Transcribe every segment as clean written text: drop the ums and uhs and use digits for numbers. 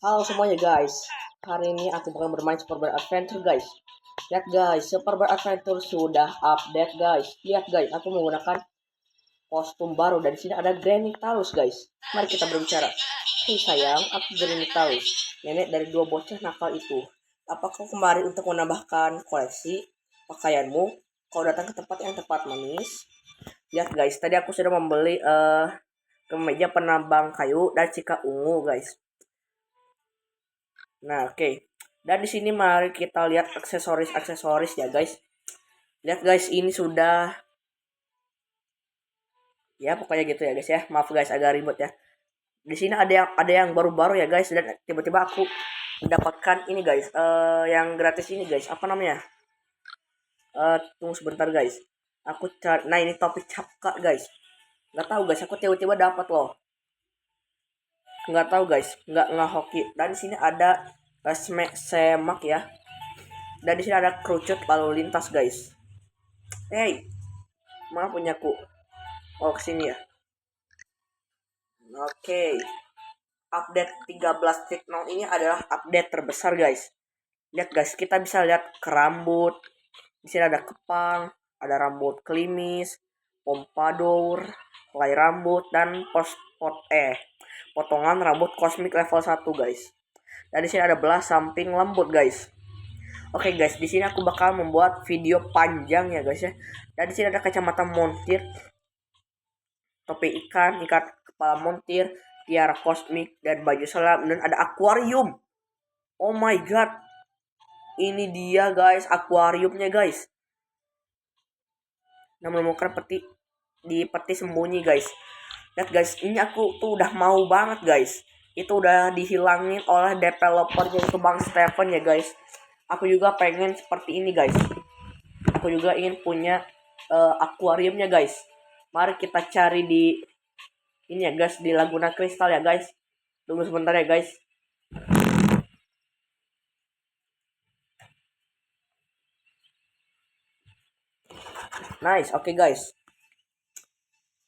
Halo semuanya guys, hari ini aku bakal bermain Super Bear Adventure guys. Lihat guys, Super Bear Adventure sudah update guys. Lihat guys, aku menggunakan kostum baru dan di sini ada Granny Talus guys. Mari kita berbicara. Hei sayang, aku Granny Talus, nenek dari dua bocah nakal itu. Apa kau kemari untuk menambahkan koleksi pakaianmu? Kau datang ke tempat yang tepat manis. Lihat guys, tadi aku sudah membeli kemeja penambang kayu dan cika ungu guys. Nah, oke. Dan di sini mari kita lihat aksesoris ya, guys. Lihat guys, ini sudah ya pokoknya gitu ya, guys ya. Maaf guys agak ribet ya. Di sini ada yang baru-baru ya, guys, dan tiba-tiba aku mendapatkan ini guys, yang gratis ini guys. Apa namanya? Tunggu sebentar guys. Aku cari. Nah, ini topi capka guys. Nggak tahu guys, aku tiba-tiba dapat loh. Nggak tahu guys, nggak hoki. Dan di sini ada semak ya. Dan di sini ada kerucut lalu lintas guys. Hey, mana punyaku? Oh, kesini ya. Oke. Update 13.0 ini adalah update terbesar guys. Lihat guys, kita bisa lihat ke rambut. Di sini ada kepang, ada rambut klimis, pompadour, helai rambut, dan potongan rambut kosmik level 1 guys. Dan di sini ada belah samping lembut guys. Oke guys, di sini aku bakal membuat video panjang ya guys ya. Dan di sini ada kacamata montir, topi ikan, ikat kepala montir, tiara kosmik, dan baju selam, dan ada akuarium. Oh my god, ini dia guys, akuariumnya guys. Nah, menemukan peti sembunyi guys. Lihat guys, ini aku tuh udah mau banget guys. Itu udah dihilangin oleh developernya itu Bang Steven ya guys. Aku juga pengen seperti ini guys. Aku juga ingin punya akuariumnya guys. Mari kita cari di ini ya guys, di Laguna Kristal ya guys. Tunggu sebentar ya guys. Nice, oke guys.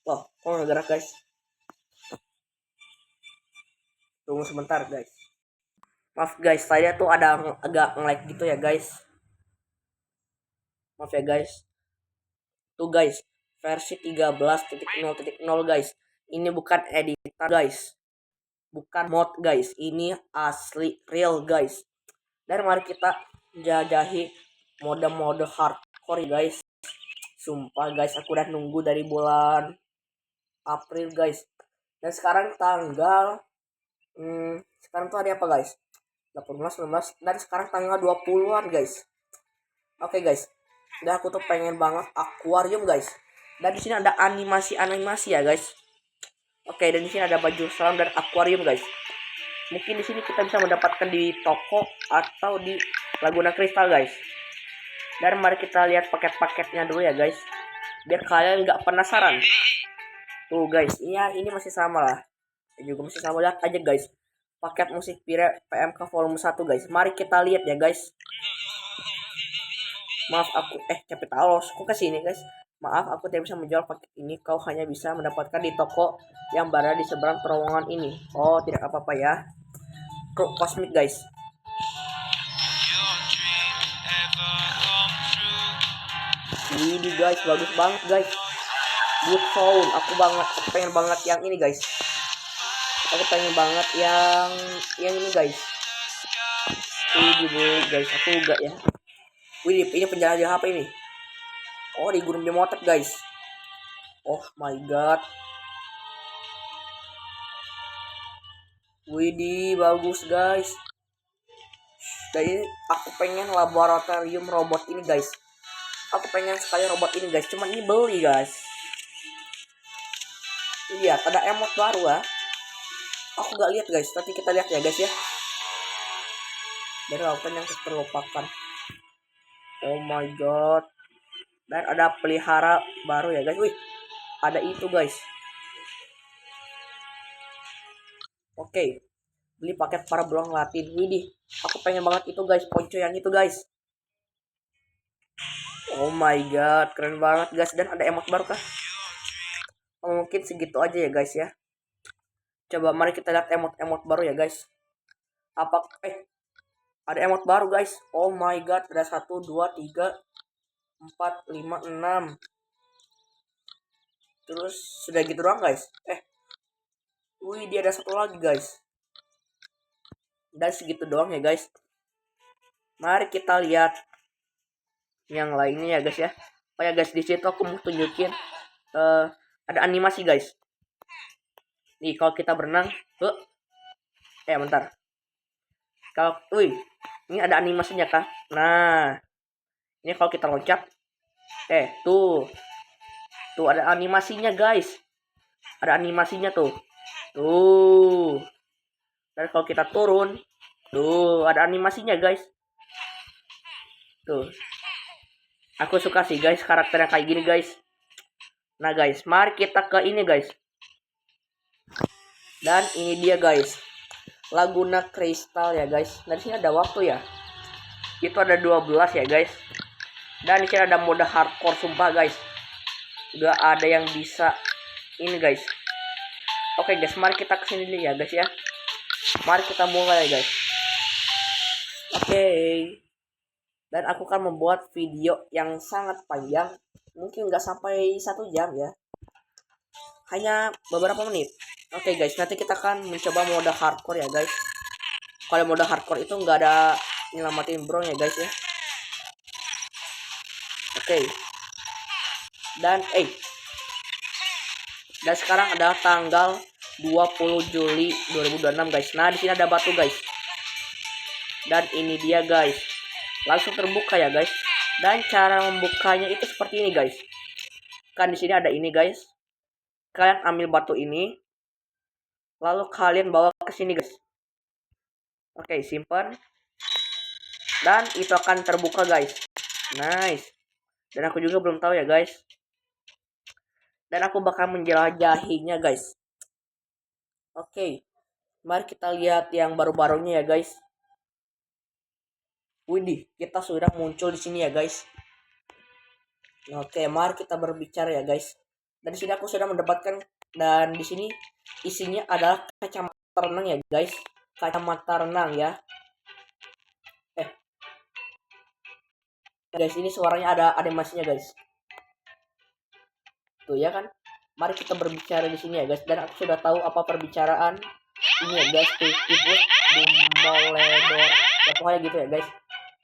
Loh, kok nggak gerak guys? Tunggu sebentar guys. Maaf guys, saya tuh ada agak nge-lag gitu ya guys. Maaf ya guys. Tuh guys, versi 13.0.0 guys. Ini bukan editor guys. Bukan mod guys. Ini asli real guys. Dan mari kita jajahi mode-mode hardcore guys. Sumpah guys, aku udah nunggu dari bulan April guys. Dan sekarang tanggal sekarang tuh ada apa guys? 18, 19, dan sekarang tanggal 20-an guys. Oke guys. Dan aku tuh pengen banget akuarium guys. Dan di sini ada animasi ya guys. Oke, dan di sini ada baju selam dan akuarium guys. Mungkin di sini kita bisa mendapatkan di toko atau di Laguna Kristal guys. Dan mari kita lihat paket-paketnya dulu ya guys, biar kalian nggak penasaran. Tuh guys, iya ini masih sama lah. Juga masih sama, lihat aja guys. Paket musik PMK volume 1 guys. Mari kita lihat ya guys. Maaf aku capek talos. Kok kesini guys? Maaf aku tidak bisa menjual paket ini. Kau hanya bisa mendapatkan di toko yang berada di seberang terowongan ini. Oh, tidak apa-apa ya. Kruk kosmik guys. Ini guys, bagus banget guys. Good sound. Aku pengen banget yang ini guys. Aku pengen banget yang ini guys. Ini guys, aku enggak ya. Wih, ini penjara apa ini? Oh, di Gunung Bimotep guys. Oh my god. Widih, bagus guys. Dan ini aku pengen laboratorium robot ini guys. Aku pengen sekali robot ini guys. Cuman ini beli guys. Lihat, ada emot baru ya. Aku gak lihat guys. Nanti kita lihat ya guys ya. Dari lautan yang terlupakan. Oh my god. Dan ada pelihara baru ya guys. Wih, ada itu guys. Oke. Beli paket para belang latin. Widih, aku pengen banget itu guys, ponco yang itu guys. Oh my god, keren banget guys. Dan ada emot baru kah? Oh, mungkin segitu aja ya guys ya. Coba mari kita lihat emot-emot baru ya guys. Apa ada emot baru guys. Oh my god, ada 1 2 3 4 5 6. Terus sudah gitu doang guys. Wih, dia ada satu lagi guys. Dan segitu doang ya guys. Mari kita lihat yang lainnya ya guys ya. Oh ya guys, di situ aku mau tunjukin ada animasi guys. Nih kalau kita berenang, bentar. Kalau, ini ada animasinya kah? Nah, ini kalau kita loncat, tuh ada animasinya guys. Ada animasinya tuh. Dan kalau kita turun, tuh ada animasinya guys. Tuh. Aku suka sih guys karakternya kayak gini guys. Nah guys, mari kita ke ini guys. Dan ini dia guys. Laguna Crystal ya guys. Nah, di sini ada waktu ya. Itu ada 12 ya guys. Dan di sini ada mode hardcore sumpah guys. Gak ada yang bisa ini guys. Oke guys, mari kita kesini dulu ya guys ya. Mari kita mulai guys. Oke. Dan aku akan membuat video yang sangat panjang. Mungkin nggak sampai 1 jam ya. Hanya beberapa menit. Oke guys, nanti kita akan mencoba mode hardcore ya guys. Kalau mode hardcore itu nggak ada nyelamatin bro ya guys ya. Oke. Dan sekarang adalah tanggal 20 Juli 2026 guys. Nah, di sini ada batu guys. Dan ini dia guys. Langsung terbuka ya guys. Dan cara membukanya itu seperti ini guys. Kan di sini ada ini guys. Kalian ambil batu ini. Lalu kalian bawa ke sini guys. Oke, simpan. Dan itu akan terbuka guys. Nice. Dan aku juga belum tahu ya guys. Dan aku bakal menjelajahinya guys. Oke. Mari kita lihat yang baru-barunya ya guys. Widih, kita sudah muncul di sini ya guys. Oke, mari kita berbicara ya guys. Dan di sini aku sudah mendapatkan, dan di sini isinya adalah kacamata renang ya guys. Kacamata renang ya. Guys, ini suaranya ada animasinya guys. Tuh ya kan. Mari kita berbicara di sini ya guys. Dan aku sudah tahu apa perbicaraan ini ya guys. Tikus Dumbledore. Ya pokoknya gitu ya guys.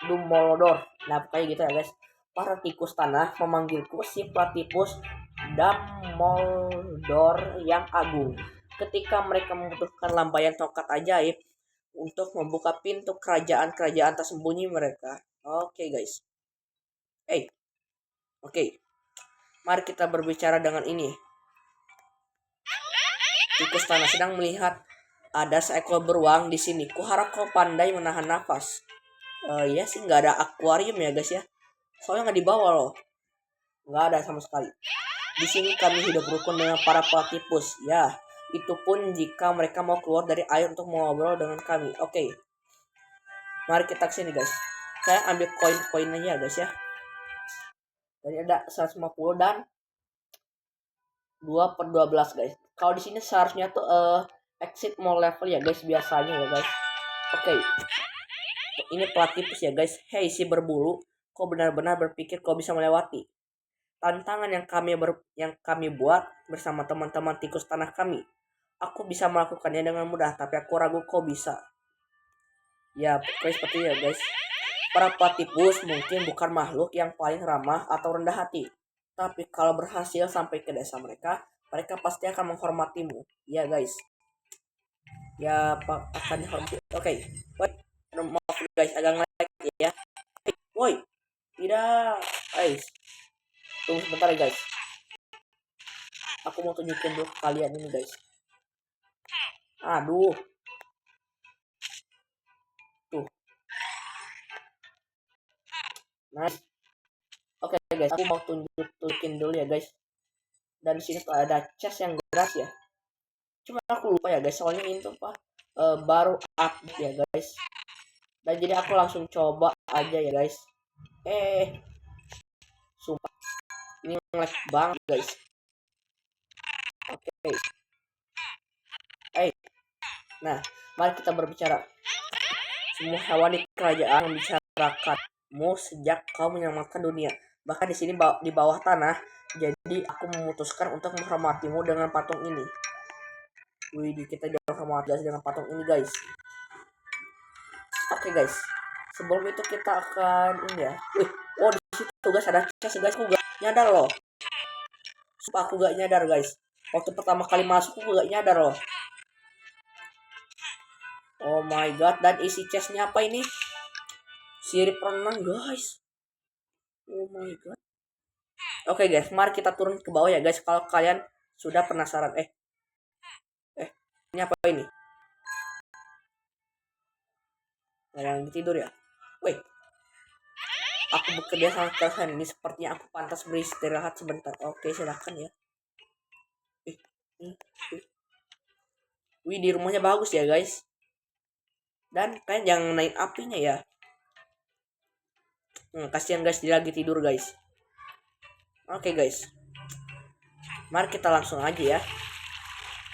Dumbledore. Nah pokoknya gitu ya guys. Para tikus tanah memanggilku si Platypus Dumbledore yang agung. Ketika mereka membutuhkan lambaian tongkat ajaib untuk membuka pintu kerajaan-kerajaan tersembunyi mereka. Oke guys. Oke. Mari kita berbicara dengan ini. Tikus tanah sedang melihat ada seekor beruang di sini. Kuharap kau pandai menahan nafas. Iya sih, nggak ada akuarium ya guys ya. Soalnya nggak dibawa loh. Nggak ada sama sekali. Di sini kami hidup rukun dengan para platypus. Ya, itu pun jika mereka mau keluar dari air untuk mengobrol dengan kami. Oke. Mari kita kesini guys. Saya ambil koin-koinnya ya guys ya. Jadi ada 150 dan 2/12 guys. Kalau di sini seharusnya tuh exit more level ya guys biasanya ya guys. Oke. Ini platypus ya guys. Hey si berbulu, kau benar-benar berpikir kau bisa melewati tantangan yang kami buat bersama teman-teman tikus tanah kami. Aku bisa melakukannya dengan mudah, tapi aku ragu kau bisa. Ya, pokoknya seperti ya guys. Para platypus mungkin bukan makhluk yang paling ramah atau rendah hati. Tapi kalau berhasil sampai ke desa mereka pasti akan menghormatimu. Ya guys. Ya, akan dihormati. Oke. Maaf guys, agak nge-lag ya. Woi. Tidak, guys. Tunggu sebentar ya guys. Aku mau tunjukin dulu ke kalian ini guys. Aduh. Tuh. Nice. Oke guys, aku mau tunjukin dulu ya guys. Dan di sini tuh ada chest yang gratis ya. Cuma aku lupa ya guys, soalnya ini tuh baru update ya guys. Dan jadi aku langsung coba aja ya guys. Sumpah. Ini nge-lag banget guys. Oke. Nah, mari kita berbicara. Semua hewan di kerajaan membicarakanmu sejak kau menyelamatkan dunia. Bahkan di sini di bawah tanah. Jadi aku memutuskan untuk menghormatimu dengan patung ini. Wih, kita jangan hormati dengan patung ini, guys. Oke, guys. Sebelum itu kita akan ini ya. Wih, oh di situ guys ada chest guys. Aku gak nyadar loh. Sumpah aku gak nyadar guys. Waktu pertama kali masuk aku gak nyadar loh. Oh my god, dan isi chestnya apa ini? Sirip renang guys. Oh my god. Oke guys, mari kita turun ke bawah ya guys. Kalau kalian sudah penasaran, ini apa ini? Yang tidur ya? Wih, aku bekerja sangat keras hari ini. Sepertinya aku pantas beristirahat sebentar. Oke, silakan ya. Wih, di rumahnya bagus ya guys. Dan kalian jangan naik apinya ya. Kasihan guys, dia lagi tidur guys. Oke guys, mari kita langsung aja ya.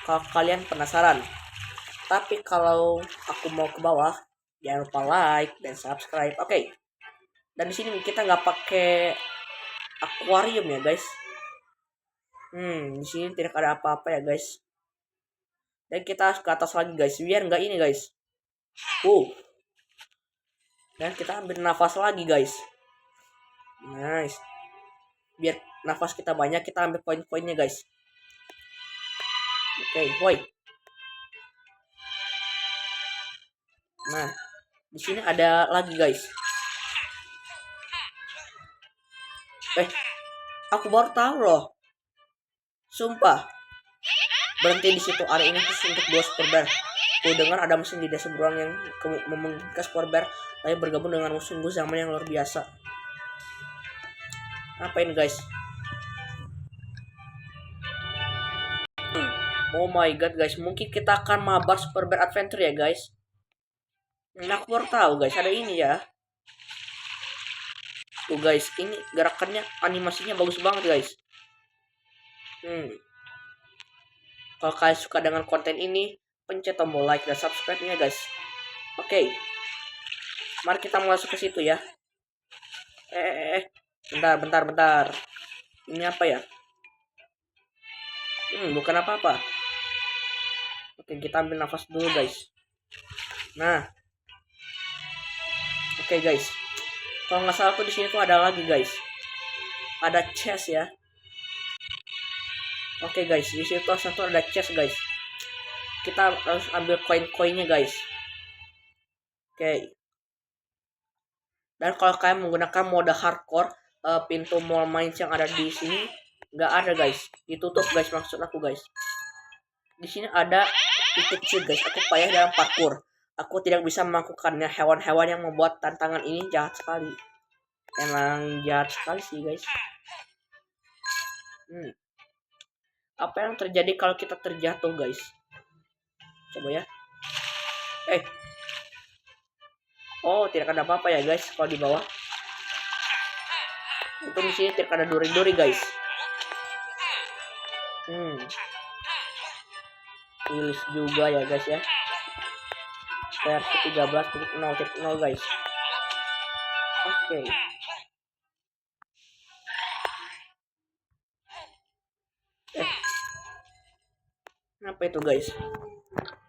Kalau kalian penasaran. Tapi kalau aku mau ke bawah, jangan lupa like dan subscribe. Oke. Dan di sini kita nggak pakai akuarium ya guys. Di sini tidak ada apa-apa ya guys. Dan kita ke atas lagi guys, biar nggak ini guys. Dan kita ambil nafas lagi guys. Nice. Biar nafas kita banyak, kita ambil poin-poinnya guys. Oke, woi. Nah, di sini ada lagi guys. Aku baru tahu loh. Sumpah. Berhenti di situ, area ini khusus untuk 2 super bear. Ku dengar ada mesin di desa beruang yang memungkinkan super bear lalu bergabung dengan musuh zaman yang luar biasa. Apa ini guys? Oh my god guys, mungkin kita akan mabar super bear adventure ya guys. Nah, aku baru tahu guys, ada ini ya. Tuh guys, ini gerakannya, animasinya bagus banget guys. Kalau kalian suka dengan konten ini, pencet tombol like dan subscribe-nya guys. Oke. Mari kita masuk ke situ ya. Bentar. Ini apa ya? Bukan apa-apa. Oke, kita ambil nafas dulu guys. Nah. Oke guys. Kalau nggak salah tuh di sini tuh ada lagi guys. Ada chest ya. Oke guys, di situ satu ada chest guys. Kita harus ambil koin-koinnya guys. Oke. Dan kalau kalian menggunakan mode hardcore, pintu mall mines yang ada di sini nggak ada guys. Ditutup guys, maksud aku guys. Di sini ada titik cheat guys. Aku payah dalam parkour. Aku tidak bisa melakukannya. Hewan-hewan yang membuat tantangan ini jahat sekali. Emang jahat sekali sih guys. Apa yang terjadi kalau kita terjatuh guys? Coba ya. Oh, tidak ada apa-apa ya guys kalau di bawah. Untuk di sini tidak ada duri-duri guys. Tulis juga ya guys ya. Versi 13.0.0 guys. Oke. Apa itu guys?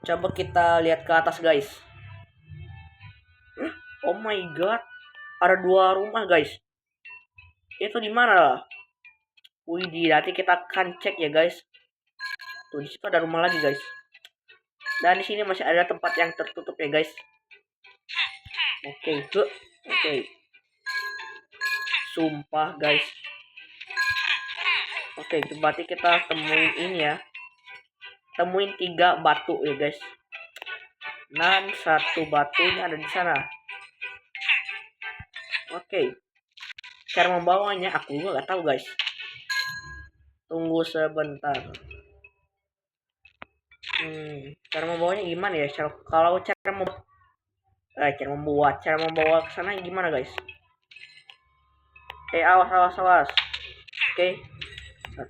Coba kita lihat ke atas guys. Oh my god. Ada 2 rumah guys. Itu di mana lah? Wih, nanti kita akan cek ya guys. Tuh di situ ada rumah lagi guys. Dan di sini masih ada tempat yang tertutup ya guys. Oke. Sumpah guys. Oke, berarti kita temuin ini ya. Temuin 3 batu ya guys. Dan 1 batunya ada di sana. Oke. Cara membawanya aku juga nggak tahu guys. Tunggu sebentar. Cara membawanya gimana ya? Cara membawa ke sana gimana guys? Awas. Oke. 1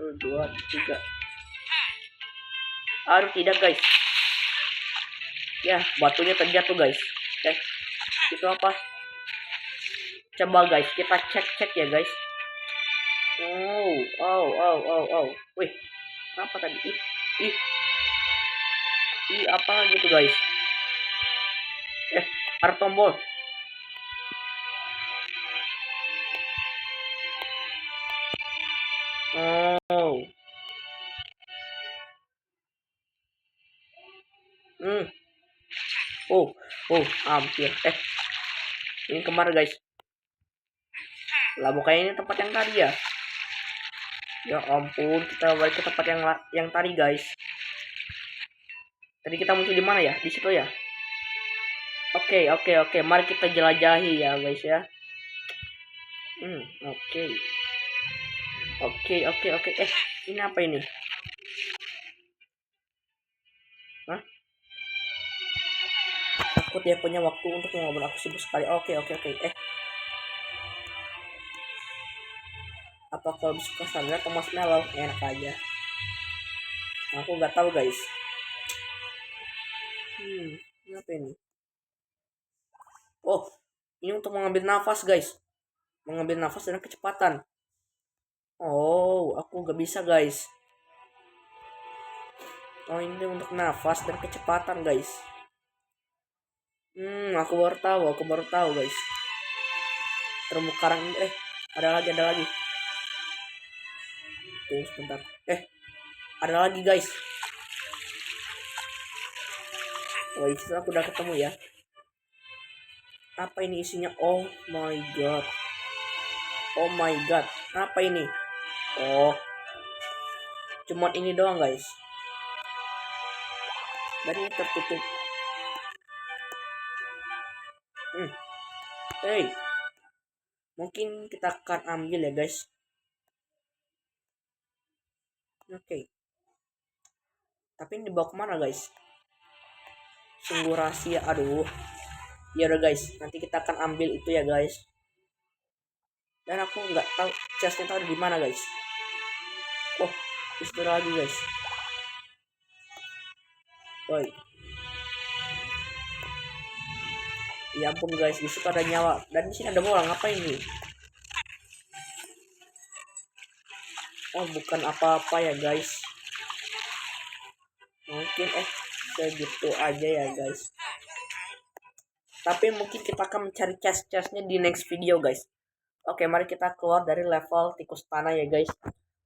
2 3. Aduh, tidak guys. Ya, batunya terjatuh guys. Itu apa? Coba guys, kita cek ya guys. Oh. Wih, apa tadi? Ih, apa gitu guys? Ada tombol. Oh. Hmm. Oh, hampir. Ini kemana guys? Lah bukannya ini tempat yang tadi ya? Ya ampun, kita balik ke tempat yang tadi guys. Tadi kita muncul di mana ya? Di situ ya. Oke. Mari kita jelajahi ya guys ya. Oke. Oke. Ini apa ini? Hah? Aku tidak punya waktu untuk ngobrol. Aku sibuk sekali. Oke. Apa kalau bisa ke sana atau marshmallow? Enak aja. Aku nggak tahu guys. Ini apa ini? Oh, ini untuk mengambil nafas guys. Mengambil nafas dengan kecepatan. Oh, aku nggak bisa guys. Oh, ini untuk nafas dan kecepatan guys. Aku baru tahu guys. Terumbu karang ini, ada lagi. Tunggu sebentar. Ada lagi guys. Oh, itu aku udah ketemu ya. Apa ini isinya? Oh my god. Apa ini? Oh, cuman ini doang guys. Dan ini tertutup. Mungkin kita akan ambil ya guys. Oke. Tapi ini dibawa kemana guys? Sungguh rahasia. Aduh. Ya udah guys, nanti kita akan ambil itu ya guys. Dan aku nggak tahu chestnya tahu di mana guys. Oh, itu lagi guys. Woi. Ya ampun guys, di situ ada nyawa dan di sini ada bola. Ngapain ini? Oh, bukan apa-apa ya guys. Mungkin segitu aja ya guys. Tapi mungkin kita akan mencari chestnya di next video guys. Oke, mari kita keluar dari level tikus tanah ya guys.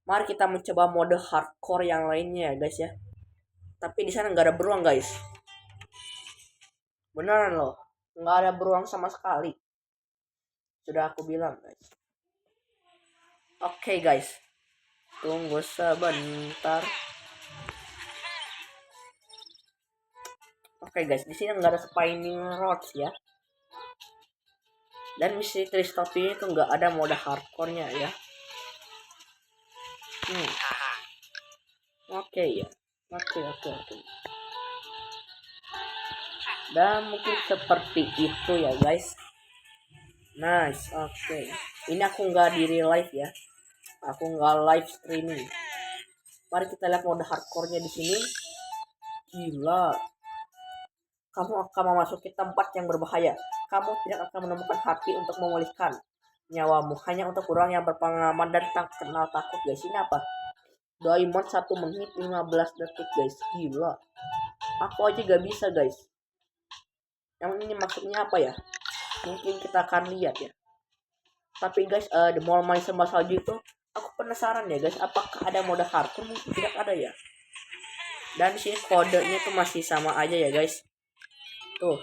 Mari kita mencoba mode hardcore yang lainnya ya guys ya. Tapi di sana nggak ada beruang guys. Beneran loh, nggak ada beruang sama sekali. Sudah aku bilang guys. Oke guys, tunggu sebentar. Oke guys, di sini nggak ada spinning rods ya. Dan misi Tristopi itu nggak ada mode hardcore-nya ya. Oke ya. Oke. Dan mungkin seperti itu ya guys. Nice, oke. Ini aku nggak di real life ya. Aku nggak live streaming. Mari kita lihat mode hardcore-nya di sini. Gila. Kamu akan memasuki tempat yang berbahaya. Kamu tidak akan menemukan hati untuk memulihkan nyawamu. Hanya untuk orang yang berpengalaman dan tak kenal takut guys. Ini apa? Diamond 1 menit 15 detik guys. Gila. Aku aja gak bisa guys. Yang ini maksudnya apa ya? Mungkin kita akan lihat ya. Tapi guys, The Mall main sama salju itu aku penasaran ya guys, apakah ada mode hardcore? Mungkin tidak ada ya. Dan di sini kodenya tuh masih sama aja ya guys. Tuh,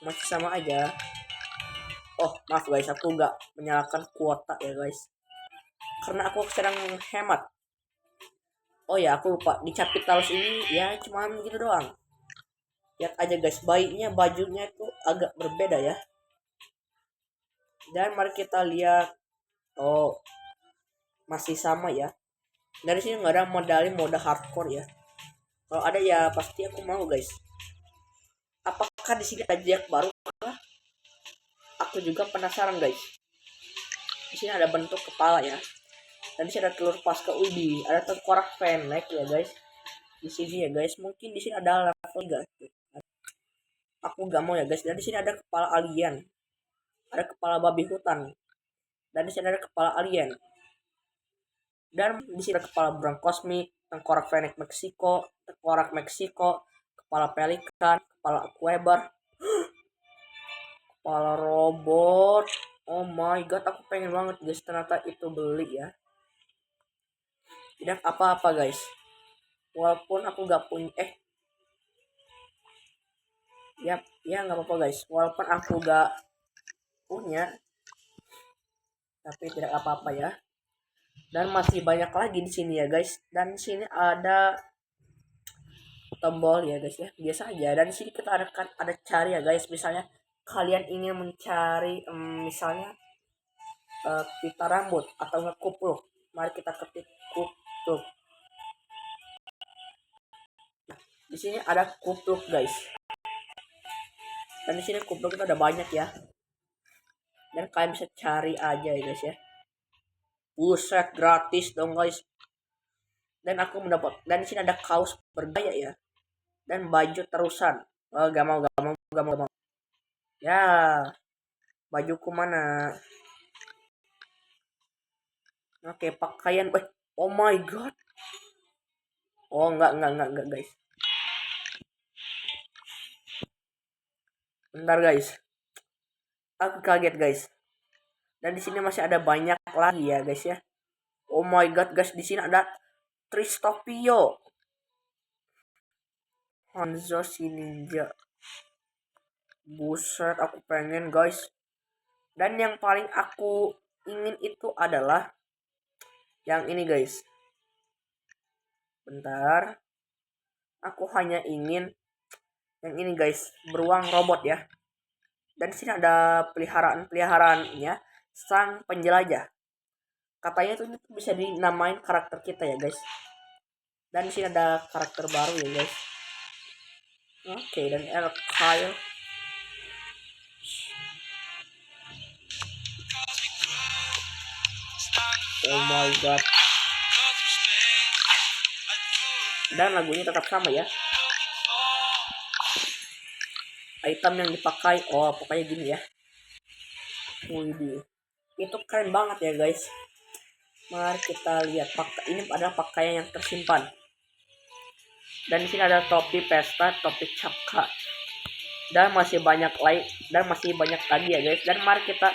masih sama aja. Oh, maaf guys, aku nggak menyalakan kuota ya guys. Karena aku sedang hemat. Oh ya, aku lupa di Capitals ini ya cuman gitu doang. Lihat aja guys, bajunya itu agak berbeda ya. Dan mari kita lihat. Oh, masih sama ya. Dari sini nggak ada mode hardcore ya. Kalau ada ya pasti aku mau guys. Apakah di sini ada Jack baru? Aku juga penasaran guys. Di sini ada bentuk kepala ya. Dan di sini ada telur pasca ubi, ada tengkorak fennec ya guys. Di sini ya guys, mungkin di sini ada level guys. Aku gak mau ya guys. Dan di sini ada kepala alien, ada kepala babi hutan, dan di sini ada kepala alien, dan di sini ada kepala berang kosmik, tengkorak fennec Meksiko, tengkorak Meksiko, kepala pelikan, kepala aquebar, kepala robot. Oh my god, aku pengen banget guys, ternyata itu beli ya. Tidak apa-apa guys, walaupun aku gak punya ya nggak apa-apa guys, walaupun aku gak punya, tapi tidak apa-apa ya. Dan masih banyak lagi di sini ya guys. Dan di sini ada tombol ya guys ya, biasa aja. Dan di sini kita ada cari ya guys. Misalnya kalian ingin mencari misalnya pita rambut atau nggak kupluk, mari kita ketik kupluk. Di sini ada kupluk guys. Dan di sini kupluk itu ada banyak ya. Dan kalian bisa cari aja ya guys ya. Buset, gratis dong guys. Dan aku mendapat, dan di sini ada kaos bergaya ya. Dan baju terusan. Oh, gak mau. Ya, bajuku mana? Oke, pakaian. Oh my god. Oh, enggak guys. Bentar guys. Aku kaget guys. Dan di sini masih ada banyak lagi ya guys ya. Oh my god guys, di sini ada Tristopio, Hanzo si ninja. Buset, aku pengen guys. Dan yang paling aku ingin itu adalah yang ini guys. Bentar. Aku hanya ingin yang ini guys, beruang robot ya. Dan di sini ada peliharaannya, sang penjelajah. Katanya itu bisa dinamain karakter kita ya guys. Dan di sini ada karakter baru ya guys. Oke, dan El Kyle. Oh my god. Dan lagunya tetap sama ya. Item yang dipakai, oh pokoknya gini ya. Wih, itu keren banget ya guys. Mari kita lihat, ini adalah pakaian yang tersimpan. Dan di sini ada topi pesta, topi capka, dan masih banyak lagi ya guys. Dan mari kita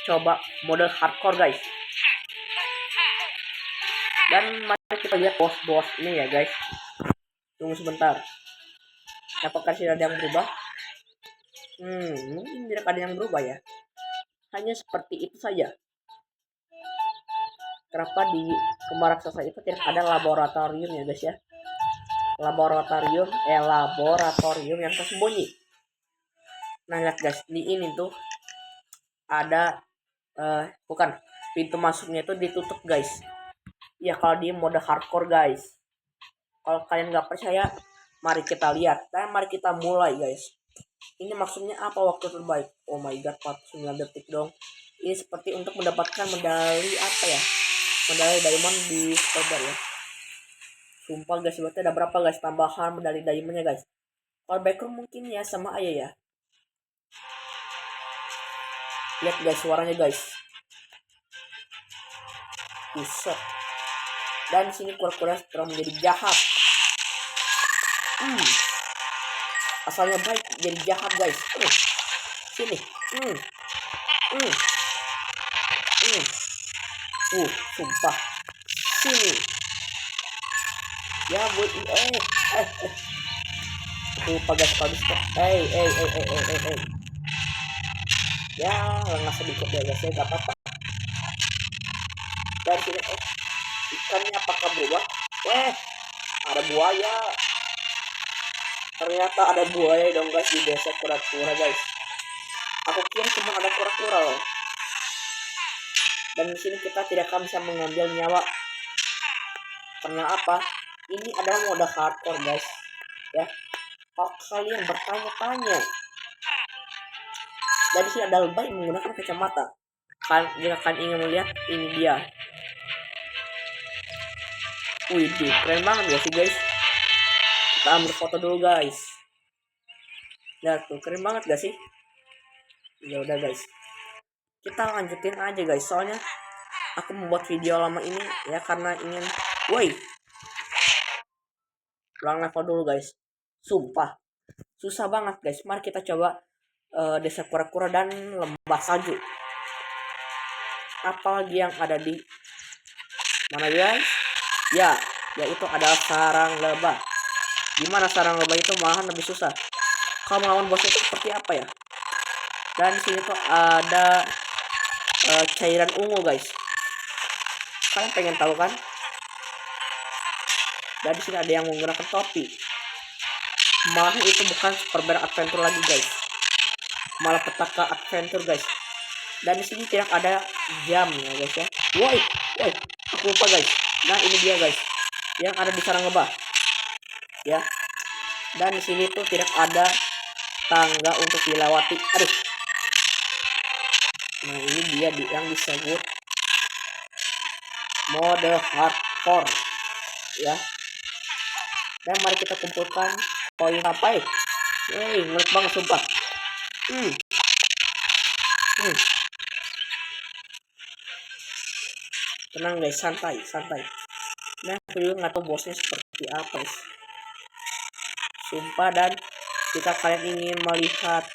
coba mode hardcore guys. Dan mari kita lihat bos-bos ini ya guys. Tunggu sebentar. Apakah sudah ada yang berubah? Mungkin tidak ada yang berubah ya. Hanya seperti itu saja. Kenapa di kembar raksasa itu tidak ada laboratorium ya guys ya? Laboratorium yang tersembunyi. Nah lihat guys, di ini tuh ada bukan, pintu masuknya itu ditutup guys. Ya kalau di mode hardcore guys. Kalau kalian nggak percaya, mari kita lihat. Dan mari kita mulai guys. Ini maksudnya apa waktu terbaik? Oh my god, 49 detik dong. Ini seperti untuk mendapatkan medali apa ya? Medali diamond di Squadbar ya. Sumpah guys, berarti ada berapa guys tambahan medali diamondnya guys? Kalau backroom mungkin ya sama aja ya. Lihat guys suaranya guys. Buset. Dan sini kura-kura telah menjadi jahat. Asalnya baik jadi jahat guys. Sini. Sumpah. Sini. Ya buat pagas stop. Ya lengah sedikit ya guys ya, gak apa-apa. Dari sini ikannya apakah berubah? Ada buaya. Ternyata ada buaya dong guys di desa kura-kura guys. Aku kira cuma ada kura-kura loh. Dan di sini kita tidak akan bisa mengambil nyawa. Karena apa? Ini adalah mode hardcore guys. Ya. Kalau kalian bertanya-tanya. Dan di sini ada lebay menggunakan kacamata. Jika kalian ingin melihat, ini dia. Wih, keren banget ya sih guys. Kita ambil foto dulu guys. Lihat tuh, keren banget gak sih? Ya udah guys, kita lanjutin aja guys. Soalnya aku membuat video lama ini ya karena ingin, woi, ulang level dulu guys. Sumpah, susah banget guys. Mari kita coba desa kura-kura dan lembah salju. Apalagi yang ada di mana guys? Ya, yaitu adalah sarang lebah. Gimana sarang lebah itu malahan lebih susah. Kalau melawan bos itu seperti apa ya? Dan di sini tuh ada cairan ungu guys. Kalian pengen tahu kan? Dan di sini ada yang menggunakan topi. Malah itu bukan Super Bear Adventure lagi guys. Malah petaka adventure guys. Dan di sini tidak ada jam ya guys ya. Woi, woi, aku lupa guys. Nah ini dia guys, yang ada di sarang lebah. Ya. Dan di sini tuh tidak ada tangga untuk dilewati. Aduh. Nah ini dia yang disebut mode hardcore ya. Dan mari kita kumpulkan poin apa ya? Ngelik banget sumpah. Tenang guys, santai, santai. Nah, aku juga nggak tahu bosnya seperti apa guys. Sumpah, dan jika kalian ingin melihat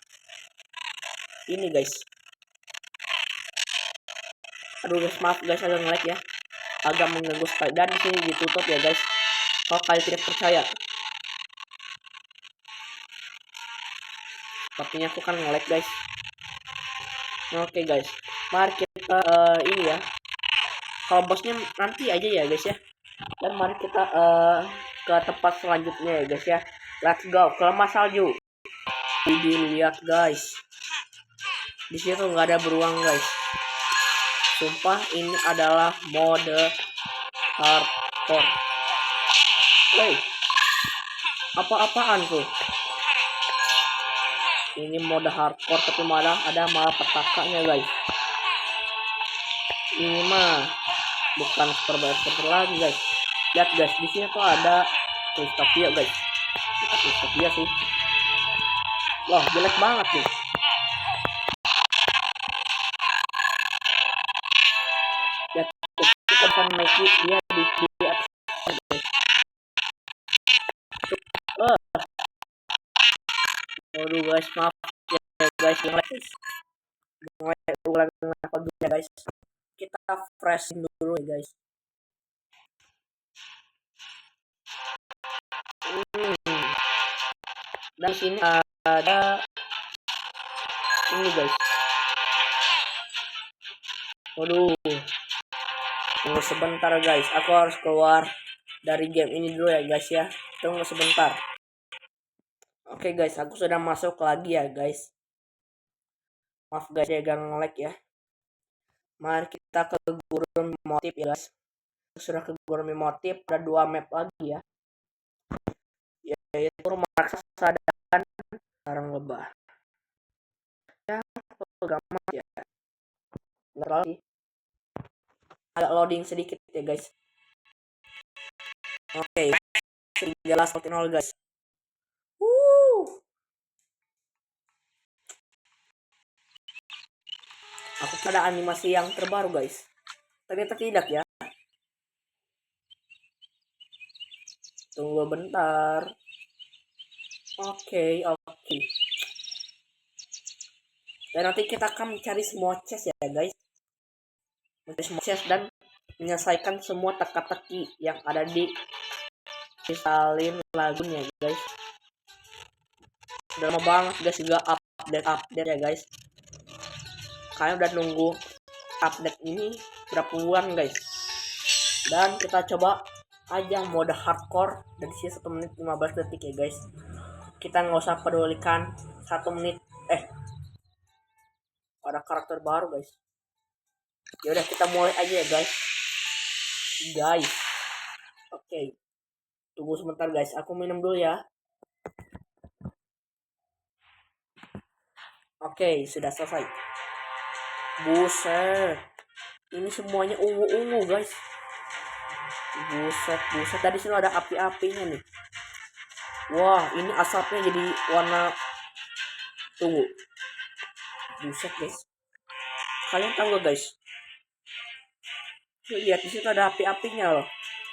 ini guys. Aduh guys, maaf guys agak nge-lag ya. Agak mengganggu sekali. Dan di sini ditutup ya guys. Kalau kalian tidak percaya. Sepertinya aku kan nge-lag guys. Oke guys, mari kita ini ya. Kalau bosnya nanti aja ya guys ya. Dan mari kita ke tempat selanjutnya ya guys ya. Let's go ke lembah salju. Lihat guys, di situ nggak ada beruang guys. Sumpah ini adalah mode hardcore. Hey, apa-apaan tuh? Ini mode hardcore tapi malah ada petakanya guys. Ini mah bukan Super Bear Adventure lagi guys. Lihat guys, di sini tuh ada Kristopia guys. Kristopia sih. Wah, jelek banget nih. Ya, kita bisa naik dia di atas guys. Waduh guys, maaf ya guys, yang guys. Ulang apa dulu ya guys. Kita fresh dulu ya guys. Dan sini ada ini guys. Waduh, tunggu sebentar guys, aku harus keluar dari game ini dulu ya guys ya. Tunggu sebentar. Oke guys, aku sudah masuk lagi ya guys. Maaf guys ya agak nge-lag ya. Mari kita ke gurun motif ya guys. Sudah ke gurun motif, ada 2 map lagi ya. Yaitu rumah raksasa dan sarang lebah. Ya, gampang ya. Nggak agak loading sedikit ya guys. Oke, 13.0 guys. Aku ada animasi yang terbaru guys. Ternyata tidak ya. Tunggu bentar. Oke. Dan nanti kita akan mencari semua chest ya guys. Mencari semua chest dan menyelesaikan semua teka-teki yang ada di Kristalin Lagoon ya guys. Udah lama banget guys juga update ya guys. Kalian udah nunggu update ini berapa bulan guys. Dan kita coba aja mode hardcore dan sisa 1 menit 15 detik ya guys. Kita nggak usah pedulikan 1 menit. Ada karakter baru guys. Ya udah kita mulai aja ya guys. Oke. Tunggu sebentar guys, aku minum dulu ya. Oke, sudah selesai. Buset. Ini semuanya ungu-ungu guys. Buset. Tadi sini ada api-apinya nih. Wah, ini asapnya jadi warna Tunggu. Buset guys. Kalian tahu gak guys? Lihat di situ ada api-apinya loh.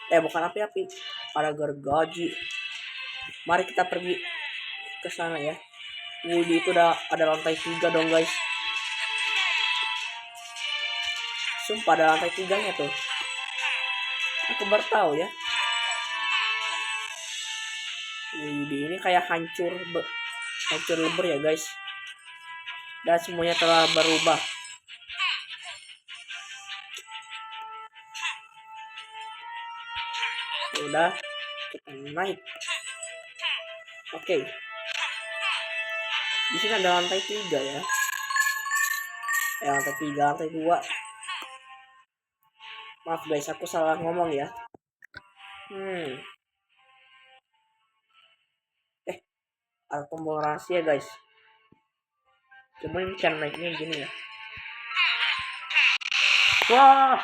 Bukan api-api. Ada gergaji. Mari kita pergi ke sana ya. Wudi itu udah ada lantai 3 dong guys. Sumpah ada lantai 3-nya tuh. Aku baru tahu ya. Wudi ini kayak hancur lebur ya guys. Dan semuanya telah berubah. Udah, kita naik. Oke. Di sini ada lantai 3 ya. Lantai 3, lantai 2. Maaf guys, aku salah ngomong ya. Ada tombol rahasia guys. Coba ini cara naiknya gini ya. Wah.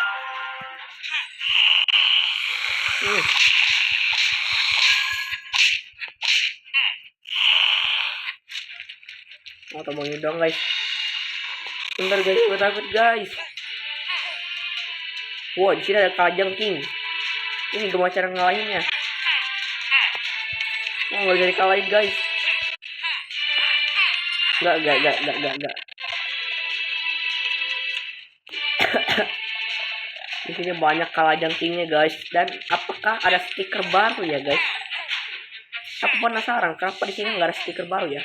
Mau tombolnya dong guys. Bentar guys, gue takut guys. Wah, di sini ada kalajengking. Ini gimana cara ngalahinnya? Oh, nggak jadi kalahin guys. Enggak. Di sini banyak kalajengkingnya guys. Dan apakah ada stiker baru ya guys? Aku penasaran kenapa di sini nggak ada stiker baru ya?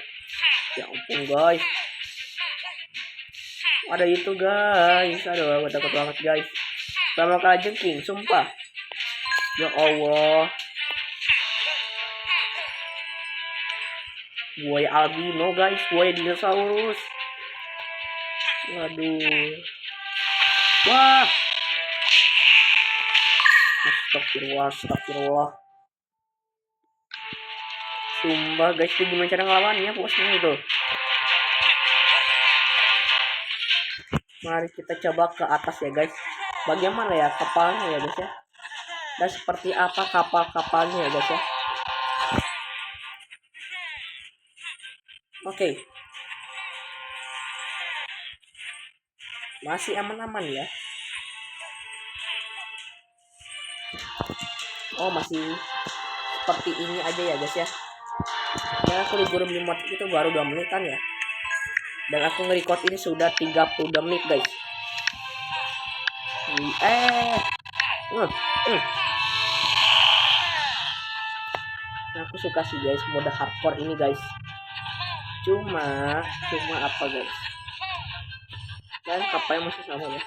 Ya ampun guys. Ada itu guys. Aduh, aku takut banget guys. Sama kalajengking, sumpah. Ya Allah. Buaya albino guys, buaya dinosaurus. Waduh. Wah. Astagfirullah. Sumpah guys, itu gimana cara ngelawannya bosnya itu? Mari kita coba ke atas ya guys. Bagaimana ya kapalnya ya guys ya? Dan seperti apa kapal-kapalnya ya guys ya? Oke. Masih aman-aman ya. Oh, masih seperti ini aja ya guys ya. Dan aku libur mod itu baru 2 menitan ya. Dan aku nge-record ini sudah 32 menit guys. Aku suka sih guys mode hardcore ini guys. Cuma apa guys? Dan kapalnya masih sama ya.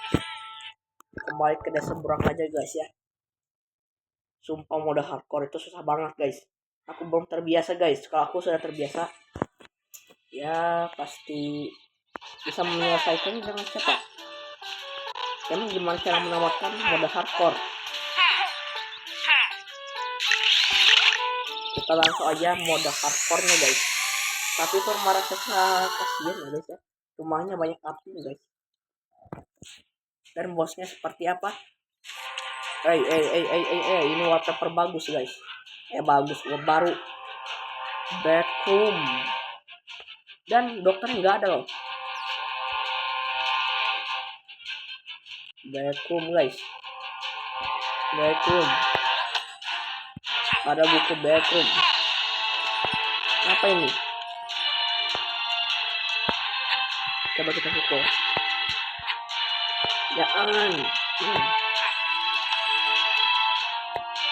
Kembali ke dasar burang aja guys ya. Sumpah mode hardcore itu susah banget guys. Aku belum terbiasa guys. Kalau aku sudah terbiasa, ya pasti bisa menyelesaikan dengan cepat. Emang gimana cara menamatkan mode hardcore? Kita langsung aja mode hardcore-nya guys. Tapi itu marah kasihan ya guys ya. Rumahnya banyak api guys. Dan bosnya seperti apa? Ini wallpaper bagus guys. Bagus, baru. Backroom. Dan dokter nggak ada loh. Backroom guys. Backroom. Ada buku backroom. Apa ini? Coba kita buka. Jangan.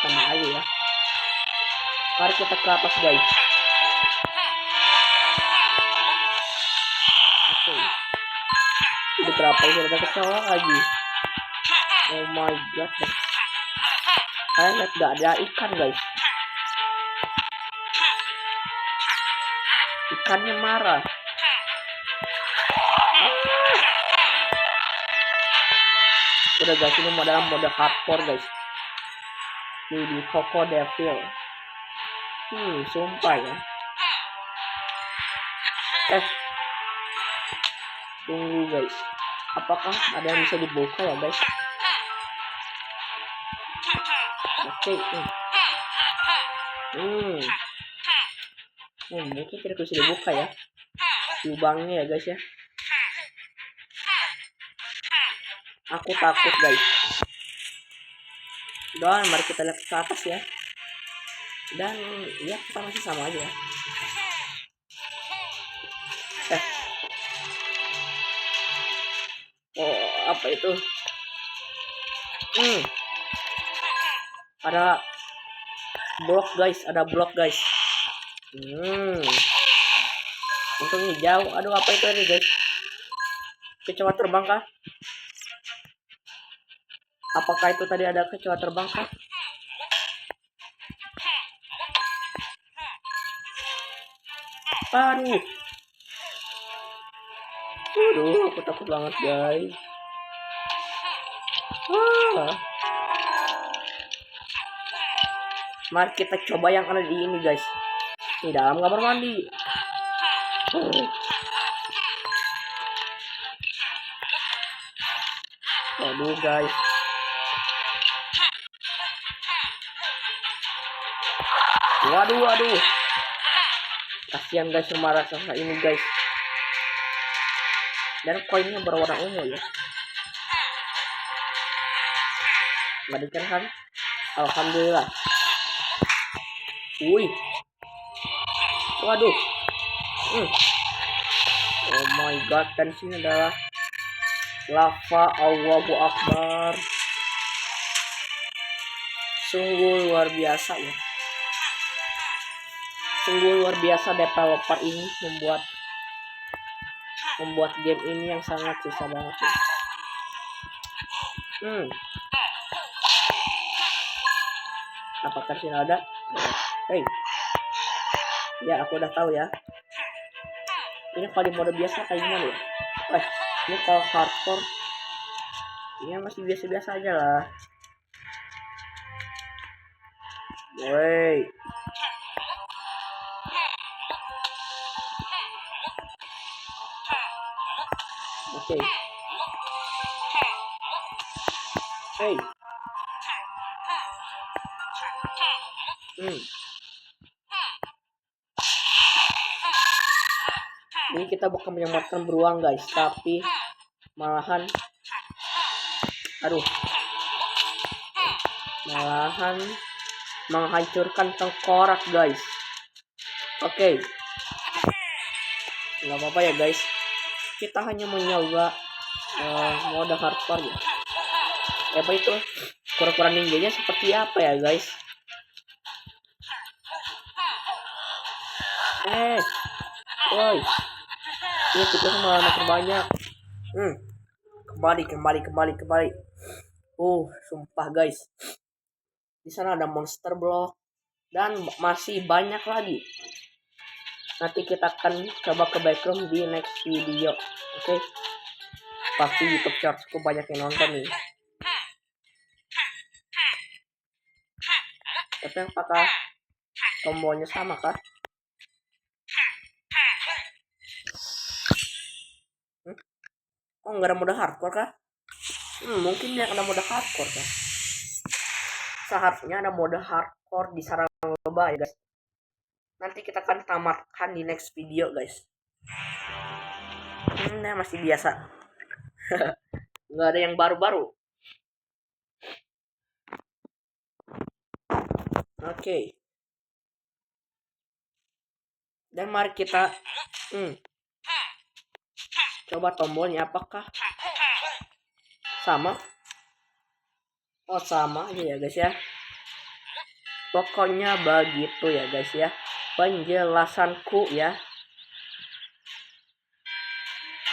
Sama aja ya. Mari kita ke atas guys. Oke. Ini berapa ini? Ada kecoa lagi. Oh my god. Kalian lihat gak ada ikan guys? Ikannya marah. Udah guys, ini dalam mode hardcore guys. Ini Coco Devil. Sumpah ya. Tunggu guys. Apakah ada yang bisa dibuka ya guys? Oke. Mungkin tidak bisa dibuka ya. lubangnya ya guys ya. Aku takut guys. Dan mari kita lihat ke atas ya. Dan ya kita masih sama aja. Oh apa itu? Ada blok guys, ada blok guys. Untungnya jauh. Aduh apa itu ini guys? Kecoa terbang kah? Apakah itu tadi ada kecoa terbang kah? Aduh. Aduh, aku takut banget guys. Mari kita coba yang ada di ini guys. Di dalam kamar mandi. Aduh guys. Waduh. Kasihan guys sama raksasa ini guys. Dan koinnya berwarna ungu ya. Mengerikan kan? Alhamdulillah. Wih. Waduh. Oh my god, dan sini adalah lava. Allahu Akbar. Sungguh luar biasa ya. Sungguh luar biasa developer ini membuat game ini yang sangat susah banget ya. Apakah sini ada? Hey. Ya aku udah tahu ya. Ini kalau di mode biasa kayak gimana ya? Ini kalau hardcore ini masih biasa-biasa aja lah. Woi. Oke. Hey. Ini kita bukan menyelamatkan beruang guys, tapi malahan menghancurkan tengkorak guys. Oke. Nggak apa-apa ya guys. Kita hanya mencoba mode hardcore ya. Apa itu? Kura-kura ninjanya seperti apa ya guys? Woi. Ini kita malah makin banyak. Kembali. Sumpah guys. Di sana ada monster block dan masih banyak lagi. Nanti kita akan coba ke backroom di next video. Oke. Pasti YouTube Shortsku banyak yang nonton nih. Tapi apakah tombolnya sama kah? Oh nggak ada mode hardcore kah? Mungkin dia ada mode hardcore kah? Seharusnya ada mode hardcore di sarang lebah ya guys. Nanti kita akan tamatkan di next video guys. Nah masih biasa. Nggak ada yang baru-baru. Oke. Dan mari kita coba tombolnya apakah sama? Oh sama aja ya guys ya. Pokoknya begitu ya guys ya penjelasanku ya.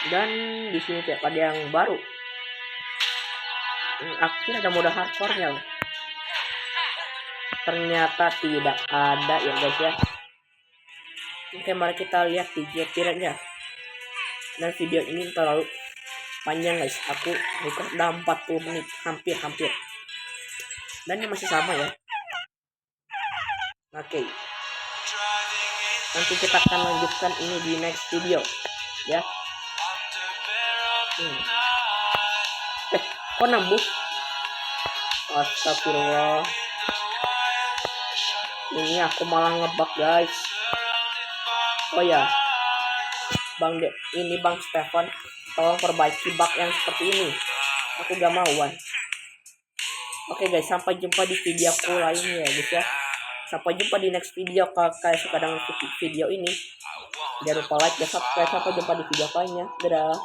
Dan di sini tidak ada yang baru. Akhirnya ada mode hardcore-nya. Ternyata tidak ada ya guys ya. Oke mari kita lihat video piranya. Dan video ini terlalu panjang guys. Aku record udah 40 menit hampir. Dan ini masih sama ya. Oke. Nanti kita akan lanjutkan ini di next video ya. Kok nembus? Astagfirullah. Ini aku malah ngebug guys. Oh ya. Bang Stefan, tolong perbaiki bug yang seperti ini. Aku gak mauan. Oke guys, sampai jumpa di videoku lainnya guys ya. Sampai jumpa di next video. Kalau kalian suka dengan video ini, jangan lupa like dan subscribe. Sampai jumpa di video lainnya. Dadah.